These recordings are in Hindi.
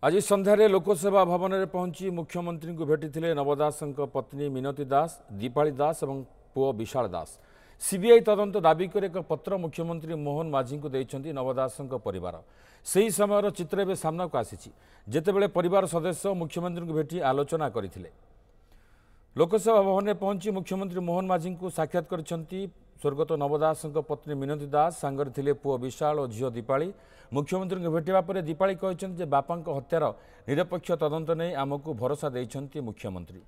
आज सन्धार लोकसेवा भवन में पहुंची मुख्यमंत्री को भेटी नव दास पत्नी मिनती दास दीपाली दास और पुओ विशाल दास। सीबीआई तदंत दाबी कर एक पत्र मुख्यमंत्री मोहन माझी को देइछन्ति नव दास परिवार। सही समय चित्र एवं सामना को आसी जितेबाला परिवार सदस्य मुख्यमंत्री को भेटी आलोचना करथिले। लोकसेवा भवन में पहुंची मुख्यमंत्री मोहन माझी को साक्षात करछन्ति स्वर्गत नव दास पत्नी मिनती दास सांगर थिले पुओ विशाल और झील दीपाली। मुख्यमंत्री को भेटा पर दीपाली कहते बापा हत्यार निरपेक्ष तदंत नहीं आमको भरोसा देइछन्ति मुख्यमंत्री।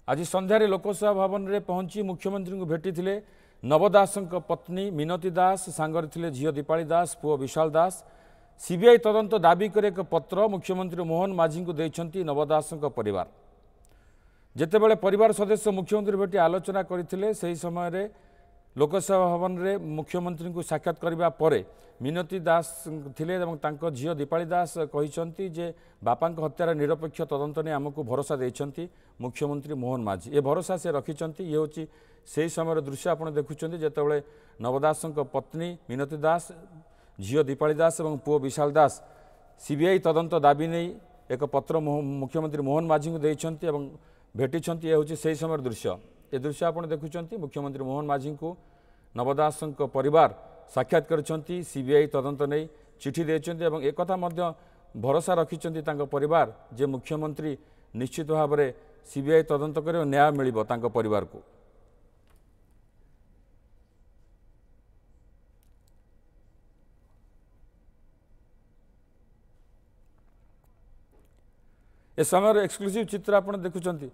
आज सन्धार लोकसेवा भवन में पहुंची मुख्यमंत्री को भेटी नव दास पत्नी मिनती दास सांगर थिले झील दीपाली दास पुओ विशाल दास। सीबीआई तदंत दाबी कर एक पत्र मुख्यमंत्री मोहन माझी को देइछन्ति नव दास परिवार। जितेबाला परिवार सदस्य मुख्यमंत्री भेटी आलोचना करथिले सही समय लोकसेवा भवन में मुख्यमंत्री को साक्षात करने पर मिनती दास थिले एवं तांको झील दीपाली दास कहते जे बापा हत्यार निरपेक्ष तदंत नहीं आमको भरोसा देइछन्ति मुख्यमंत्री मोहन माझी। ये भरोसा से रखिंट ये हूँ से समय दृश्य आप देखुं जितेबाला नव दास पत्नी मिनती दास झील दीपाली दास और पुओ विशाल दास सीबीआई तदंत दाबी नहीं एक पत्र मुख्यमंत्री मोहन माझी को देइछन्ति एवं भेटिछन्ति। ये हूँ से समय दृश्य। ए दृश्य आप देखुं मुख्यमंत्री मोहन माझी को नव दास परिवार साक्षात करछन्ति सीबीआई तदंत नहीं चिठी देछन्ति एवं एक कथा मध्य भरोसा रखिछन्ति तांको परिवार जे मुख्यमंत्री निश्चित भाव में सीबीआई तदंत कर न्याय मिलिबो तांको परिवार को। ए समय एक्सक्लूसिव चित्र आप देखुं।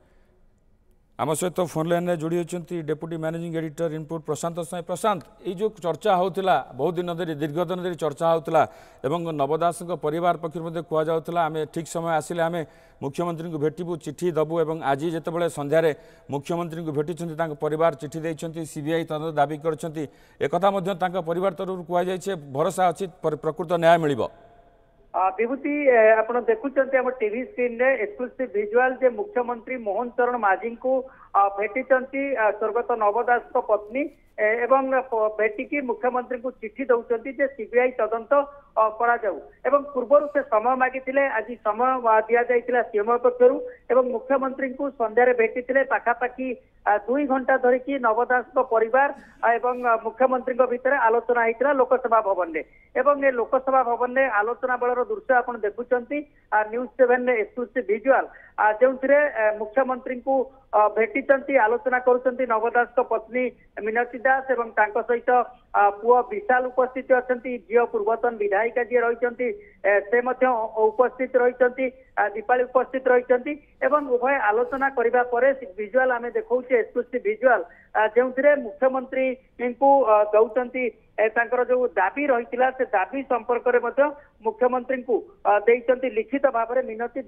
आम सहित फोन लाइन में जोड़ी होती डेप्यूटी मैनेजिंग एडिटर इनपुट प्रशांत साई। प्रशांत ये जो चर्चा होता बहुत दिन धरी दीर्घ दिन धरी चर्चा होता एवं नव दास परिवार पक्ष कहला आम ठीक समय आसिले आम मुख्यमंत्री को भेटू चिठी दबू और आज जितेबाला सन्धार मुख्यमंत्री को भेटी परिवार चिठी देइछन्ति सीबीआई तदंत दाबी करछन्ति एक परिवार तरफ कहुई भरोसा अच्छी प्रकृत न्याय मिलिबो। विभूति आप देखुं टीवी स्क्रीन रे एक्सक्लूसिव विजुअल जे मुख्यमंत्री मोहन चरण माझी को भेटी स्वर्गत नव दास पत्नी एवं भेटिकी मुख्यमंत्री को चिठी दौरान जे सीबीआई तदंत करा जाऊ एवं पूर्व से समय मागिथिले आज समय दि जाइथिला सीएम पक्षरु एवं मुख्यमंत्री को संध्यारे भेटी पाखापाखि 2 घंटा धरिकी नव दास परिवार एवं मुख्यमंत्री भितर आलोचना होता लोकसेवा भवन में एवं ये लोकसेवा भवन में आलोचना बलर दृश्य आप देखुंत न्यूज 7 एक्सक्लूसिव विजुअल जो मुख्यमंत्री को भेटी आलोचना करुँच नव दास पत्नी मिनती दास एवं सहित पुओ विशाल उपस्थित अच्छा झील पूर्वतन विधायिका जी रही से उपस्थित रही दीपाली उपस्थित रही उभय आलोचना करने पर विजुअल आम देखा एक्सक्लूसिव विजुअल जो मुख्यमंत्री को दौरान जो दाबी रही से दाबी संपर्क में मुख्यमंत्री को लिखित भाव में मिनती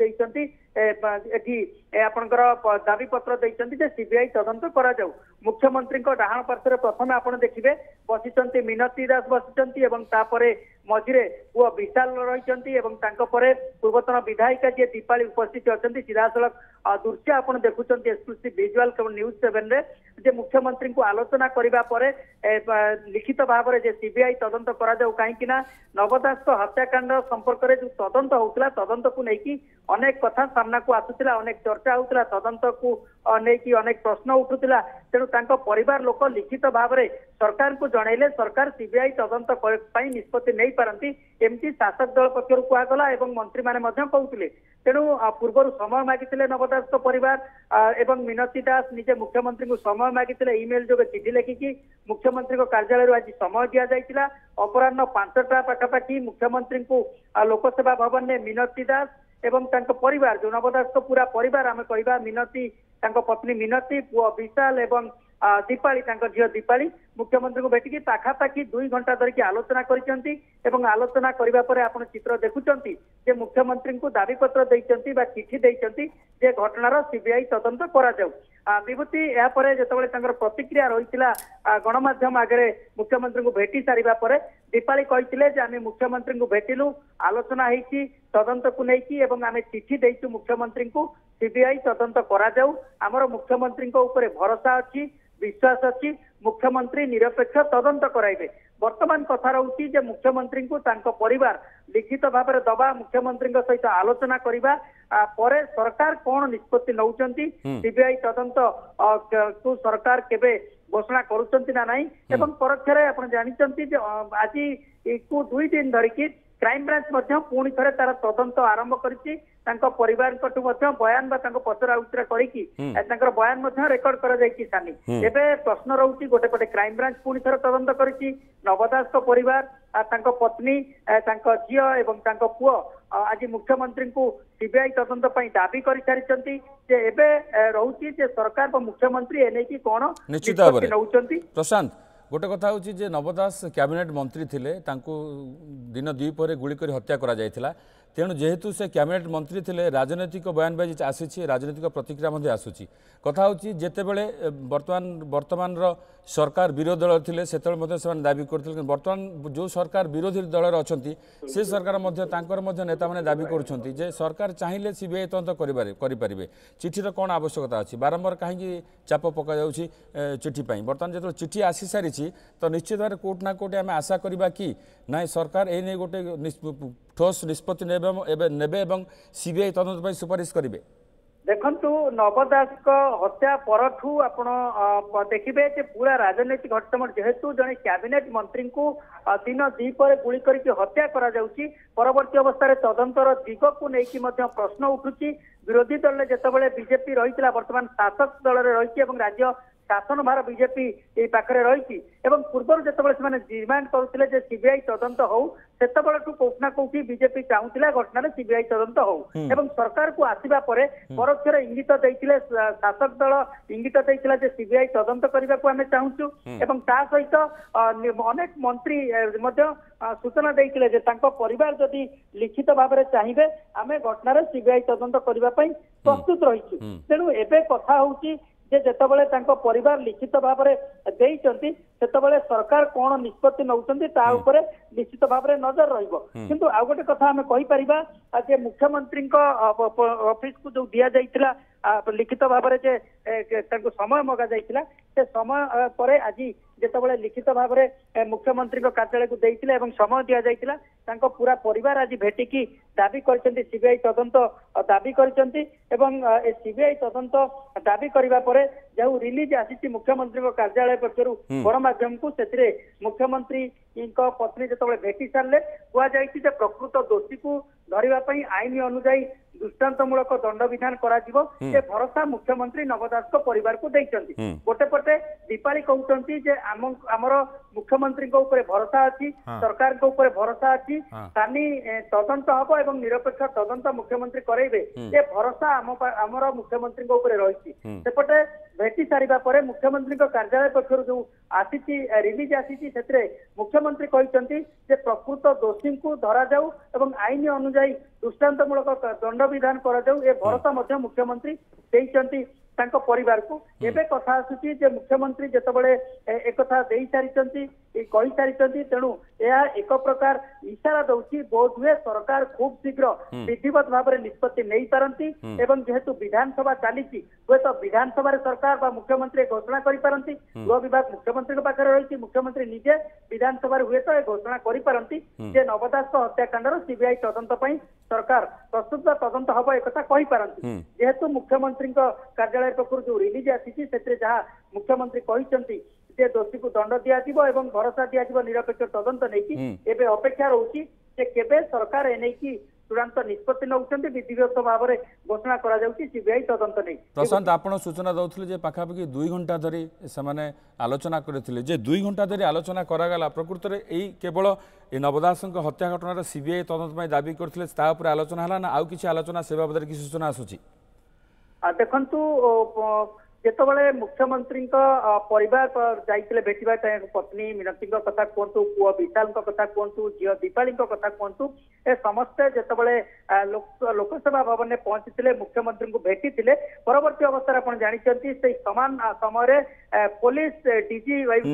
आपणकर दाबी पत्र देते सीबीआई तदंत करा जाऊ। मुख्यमंत्री डाहाण पार्श्व प्रथम आप देखिए बसी मिनती दास बसी मझे पुओ विशाल रही पूर्वतन विधायिका जी दीपाली उपस्थित अच्छा सीधासलख दृश्य आप देखुं एक्सक्लूसिव विजुअल न्यूज 7 जे मुख्यमंत्री को आलोचना करने पर लिखित भाव में सीबीआई तदंत करा जाऊ कहीं नव दास हत्याकांड संपर्क में जो तदंत होता तदंत को लेकिन अनेक कथा सामना को आसूला अनेक चर्चा होता तदंत को लेकिन अनेक प्रश्न उठूला तेणु परिवार लोक लिखित भाव में सरकार को जनइले सरकार सीबीआई तदंत निष्पत्ति नहीं पारती एमती शासक दल पक्षर कहगला एवं मंत्री मैंने कहते तेणु पूर्व समय मागिथिले नव दास परिवार एवं मिनती दास निजे मुख्यमंत्री को समय मागिथिले ईमेल जो चिठी लिखिकी मुख्यमंत्री को कार्यालय आज समय दि जाइथिला अपराह्न 5टा पाखापाखि मुख्यमंत्री को लोकसेवा भवन में मिनती दास एवं परिवार जो नव दास पूरा परिवार आम कह मिनती पत्नी मिनती पुओ विशाल एवं दीपाली झील दीपाली मुख्यमंत्री को भेटिकी पाखापाखि 2 घंटा धरिक आलोचना कर आलोचना करने पर आप चित्र देखुंत जे मुख्यमंत्री को दाबी पत्र देइछन्ति बा चिठी देइछन्ति जे घटनार सीबीआई तदंत करा जाऊ। विभूति यापर जो प्रतिक्रिया रही गणमाध्यम आगे मुख्यमंत्री को भेटी सारिबा पर दीपाली कहते आम मुख्यमंत्री को भेटिलु आलोचना होती तदंत को लेकिन आम चिठी देइछु मुख्यमंत्री को सीबीआई तदंत करा जाऊ आमर मुख्यमंत्री ऊपर भरोसा अच्छी विश्वास अच्छी मुख्यमंत्री निरपेक्ष तदंत कराइबे। वर्तमान कथा रहुची जे मुख्यमंत्री को तांको परिवार लिखित भाव में दबा मुख्यमंत्री सहित आलोचना करबा परे सरकार कौन निष्पत्ति नौचंती सीबीआई तदंत को सरकार केबे घोषणा करुचंती ना नहीं एवं परोक्षरे आपण जानिचंती जे आज को 2 दिन धरिकी क्राइम ब्रांच मध्य पुणी थे तार तदंत आरंभ करिछि तांको परिवार बयान बा तांको पचरा उतरा करिकी तांकर बयान मध्य रेकर्ड करा जायछि सानी एबे प्रश्न रहउछि गोटे पटे क्राइम ब्रांच पुणी थे तदंत करिछि नवदास को परिवार तांको पत्नी तांको झियो एवं तांको पुओ आज मुख्यमंत्री को सीबीआई तदंत पई दाबी करि सारिचंती जे एबे रहउछि जे सरकार व मुख्यमंत्री एने की कोन निश्चित भाव नउचंती। प्रशांत गोटे कथा हूँ जे नवदास कैबिनेट मंत्री थिले तांको दिन 2 पर गुली कर हत्या करा जायथिला तेणु जेहेतु से कैबिनेट मंत्री थिले राजनैतिक बयानबाजी आसी राजनैतिक प्रतिक्रिया आसूची कथा हूँ जिते बड़े वर्तमान सरकार विरोधी दल थिले सेतबेले से दाबी करथिले वर्तमान जो सरकार विरोधी दल अच्छा से सरकार नेता मैंने दाबी करुँच सरकार चाहिए सीबीआई तदंत करें चिठीर कौन आवश्यकता अच्छी बारंबार कहीं चाप पका जाऊँगी चिठी बर्तमान जो चिठी आसी सारी तो निश्चित भाव कोर्ट ना कोर्ट आम आशा करवा कि ना सरकार ए गोटे ठोस निष्पत्ति नेबे सीबीआई तदंत सुपारिश करेंगे। देखंतु नवदास को हत्या परठू आपण देखिबे जे पूरा राजनीतिक घटना जेहेतु जने कैबिनेट मंत्री को दिन 2 पर गुली करके हत्या करा जाउची परवर्ती अवस्था तदंतर दिग को लेकिन प्रश्न उठुची विरोधी दल में जेतेबेले बीजेपी रही वर्तमान शासक दल में रही राज्य शासन भार बीजेपी ये पाखे रही पूर्व जिते डिमांड करुले सीबीआई तदंत हो सेतबेलू कोठना कोठी बीजेपी चाहूला घटना सीबीआई तदंत हो एवं सरकार को आसवा पर परोक्ष इंगित देते शासक दल इंगित देते सीबीआई तदंत करने को आम चाहूँ एवं ता सहित अनेक मंत्री सूचना देते परिवार जदि लिखित भाव में चाहिए आम घटना सीबीआई तदंत करने प्रस्तुत रही तेणु एवं कथा हूँ जेतेबेले परिवार लिखित भाव में देइचंती सेतेबेले सरकार कौन निष्पत्ति नौचंती ता ऊपर निश्चित भाव में नजर रहिबो किंतु आ गोटे कथा आमे कहि परिबा जे मुख्यमंत्री ऑफिस को जो दिया जाइतिला लिखित भाव में जे समय मगा जाइतिला से समय पर आज जेतेबेले लिखित भाव में मुख्यमंत्री कार्यालय को देइतिला एवं समय दिया जाइतिला तांको पूरा परिवार आज भेटिकी दाबी करछंती सीबीआई तदंत दाबी करछंती एवं ए सीबीआई तदंत दाबी करबा परे जो रिलीज आसी मुख्यमंत्री कार्यालय पक्षरु गणमाध्यम को से मुख्यमंत्री पत्नी जो भेटी सारे कहुई प्रकृत दोषी को धरवाई आईन अनुजाई दृष्टांतमूलक दंड विधान करा भरोसा मुख्यमंत्री नवदास को परिवार को देइचंती गोटे पटे दीपाली कहते जे आमर मुख्यमंत्री भरोसा अच्छी सरकार के भरोसा अच्छी सानी तदंत हम एवं निरपेक्ष तदंत मुख्यमंत्री करेबे ये भरोसा आमर मुख्यमंत्री रही सेपटे भेटी सारिबा परे मुख्यमंत्री कार्यालय पक्षर जो आसी रिलीज आसी मुख्यमंत्री कहते जे प्रकृत दोषी को धरा जाऊ एवं आईन अनुजाई दृष्टांतमूलक दंड विधान करा जाऊ ए भरोसा मध्य मुख्यमंत्री देइचंती तांको परिवार को एबे कथा आसुची जे मुख्यमंत्री जेतेबेले एक कथा देई सारिचंती कहि सारिचंती तेणु यह एक प्रकार इशारा दउची बोध हुए सरकार खूब शीघ्र विधिवत भाव में निष्पत्ति नहीं पारंती एवं जेहेतु विधानसभा चली हुए तो विधानसभा सरकार बा मुख्यमंत्री घोषणा करि पारंती गृह विभाग मुख्यमंत्री पाखे रही मुख्यमंत्री निजे विधानसभा हुए तो घोषणा करि पारंती जे नवदास हत्याकांडर सीबीआई तदंत पई सरकार प्रस्तुत तदंत हम एक कही पारंती जेहेतु मुख्यमंत्री कार्यालय पक्षर जो रिलीज आसी जहाँ मुख्यमंत्री कहते जे दोषी को दंड दिया एवं भरोसा दिया निरपेक्ष तदंत नहीं एवं अपेक्षा रोची केबे सरकार एने की चूड़ांत निष्पत्ति नौचंती विधिवत भाव में घोषणा करा जाउची सीबीआई तदंत नहीं। प्रशांत आपण सूचना दउथले जे पाखापाखि 2 घंटा धरी से आलोचना करथिले जे 2 घंटा धरी आलोचना करागला प्रकृत में यही केवल नवदास हत्या घटनार सीबीआई तदंत दाबी करथिले ता ऊपर आलोचना हला ना आउ किछि आलोचना से बाबद कि सूचना आसुची देखंतु जेतेबेले मुख्यमंत्री परिवार जाइतिले भेटिबा पत्नी मिनती कथा कहतु पुओ विशाल कथा कहतु झील दीपाली कथा कहतु ए समस्ते जेतेबेले लोकसभा भवन में पहुंची मुख्यमंत्री को भेटी परवर्ती अवस्था आप जानते से समान समय पुलिस डीजी रही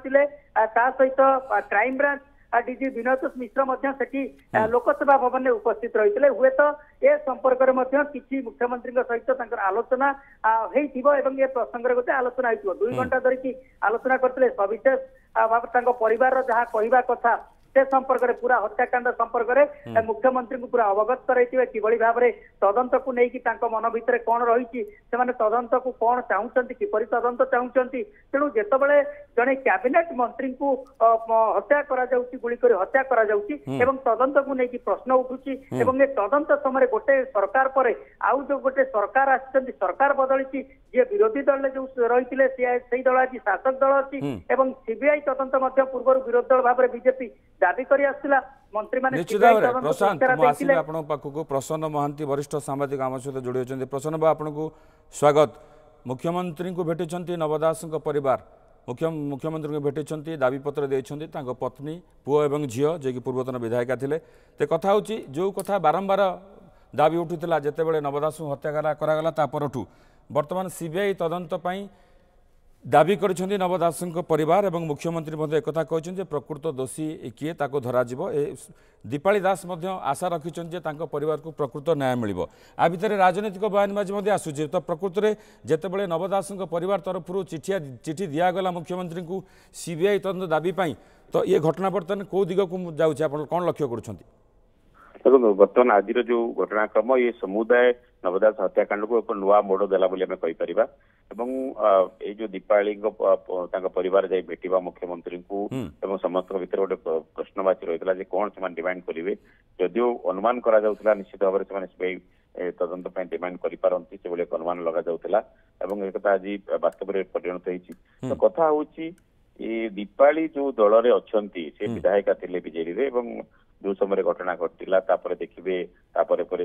सहित क्राइम ब्रांच डीजी विनोद मिश्र सेठी लोकसभा भवन में उपस्थित रही हुए तो ए संपर्क में किसी मुख्यमंत्री सहित आलोचना होती ए प्रसंग गोटे आलोचना हो 2 घंटा धरिकी आलोचना करते सविशेष भाव परिवार जहाँ कहवा कथा से संपर्क में पूरा हत्याकांड संपर्क में मुख्यमंत्री को पूरा अवगत कराइथिबे किभली भाव में तदंत को लेकिन मन भितर कौन रही तदंत को कौन चाहूंट किपरि तदंत चाहूंट तेणु जितेबाला जड़े कैबिनेट मंत्री को हत्या गुली कर हत्या तदंत को लेकिन प्रश्न उठुची तदंत समय गोटे सरकार पर आउ जो गोटे सरकार आसी सरकार बदली जी विरोधी दल जो रही दल आज शासक दल अच्छी सीबीआई तदंत पूर्व विरोधी दल भाव में बीजेपी दाबी कर आसला मंत्री माने निश्चित भाव में प्रशांत मुझे आपन पाखक प्रसन्न महांती वरिष्ठ सांबादिक आम सहित जोड़ी होती प्रसन्न बाबू आपन को स्वागत मुख्यमंत्री को भेटी नव दास परिवार मुख्यमंत्री को भेटी दाबीपत्र देते पत्नी पुओ और झील जे कि पूर्वतन विधायिका थे तो कथा हूँ जो कथा बारंबार दाबी उठूला जितेबाला नव दास हत्या करागला परठू बर्तमान सीबीआई तदंत दाबी करिसेंती नव दास परिवार और मुख्यमंत्री एक कहते प्रकृत दोषी किए ताको धरा दीपाली दास आशा रखिंट परिवार को प्रकृत न्याय मिल आ भितर राजनीतिक बयानबाजी आसूँ तो प्रकृत में जितेबाला नव दास परिवार तरफ चिठी दिगला मुख्यमंत्री को सीबीआई तदंत दाबी तो ये घटना बर्तमान कौ दिग को जाऊँच कौन लक्ष्य कर देखो बर्तमान आज जो घटनाक्रम ये समुदाय नवदास हत्याकांड को एक नुआ मोड़ देला बोली हमें कहि परिबा एवं ए जो दीपावली परिवार जाई भेटिबा मुख्यमंत्री को एवं समस्त भीतर गोटे प्रश्नवाची रही जे कौन से डिमांड करेंगे जदियो अनुमान करा जाउतला निश्चित भाव में सीबीआई तदंत डिमांड करिपारंती से बोले अनुमान लगा जाउतला एवं एक आज वास्तव में परिणत होईची तो कथा होची ये दीपावली जो दल रे अछंती से विधायिका थिले बीजेडी रे एवं जो समय घटना घटिला देखिए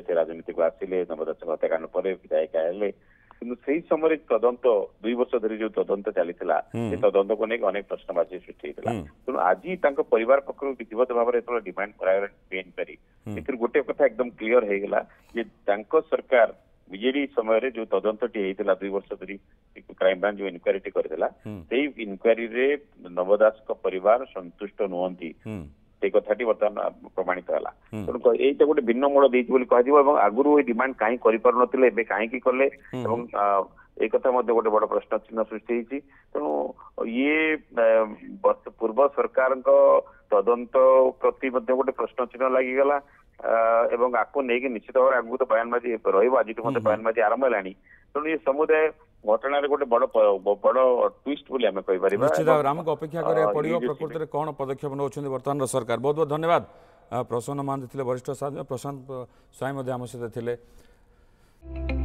से राजनीति को आसिले नवदास हत्याकांड पर विधायिका हेले कि से समय तदंत 2 वर्ष धरी जो तदंत चली तदंत को लेकिन अनेक प्रश्नवाची सृष्टि होता तेणु आज परिवार पक्ष विधिवत भाव में डिमांड कर गोटे कथा एकदम क्लीयर हो गला सरकार बीजेडी समय जो तदंत 2 वर्ष धरी क्राइम ब्रांच जो इनक्वारी करथिला से इनक्वारी रे नवदास परिवार संतुष्ट नुहंती कथाटी बर्तमान प्रमाणित है तेणु यही गोटे भिन्न मोड़ देती आगुरी ये डिमांड कहीं करें कहीं कले एक गोटे बड़ प्रश्न चिन्ह सृष्टि होती तेणु ये पूर्व सरकार तदंत प्रति गोटे प्रश्न चिन्ह लगिगला एवं आपको नहीं निश्चित भाव आगू तो बयानबाजी रही बयानबाजी आरंभ है तेणु ये समुदाय घटना गोटे बड़ ट्विस्ट बोली आम कहीपर निश्चित भाव आमको अपेक्षा करा पड़ो प्रकृति में कौन पदक्षेप नौ बर्तमान सरकार बहुत बहुत धन्यवाद प्रसन्न महांती वरिष्ठ प्रशांत स्वाई आम सहित थे।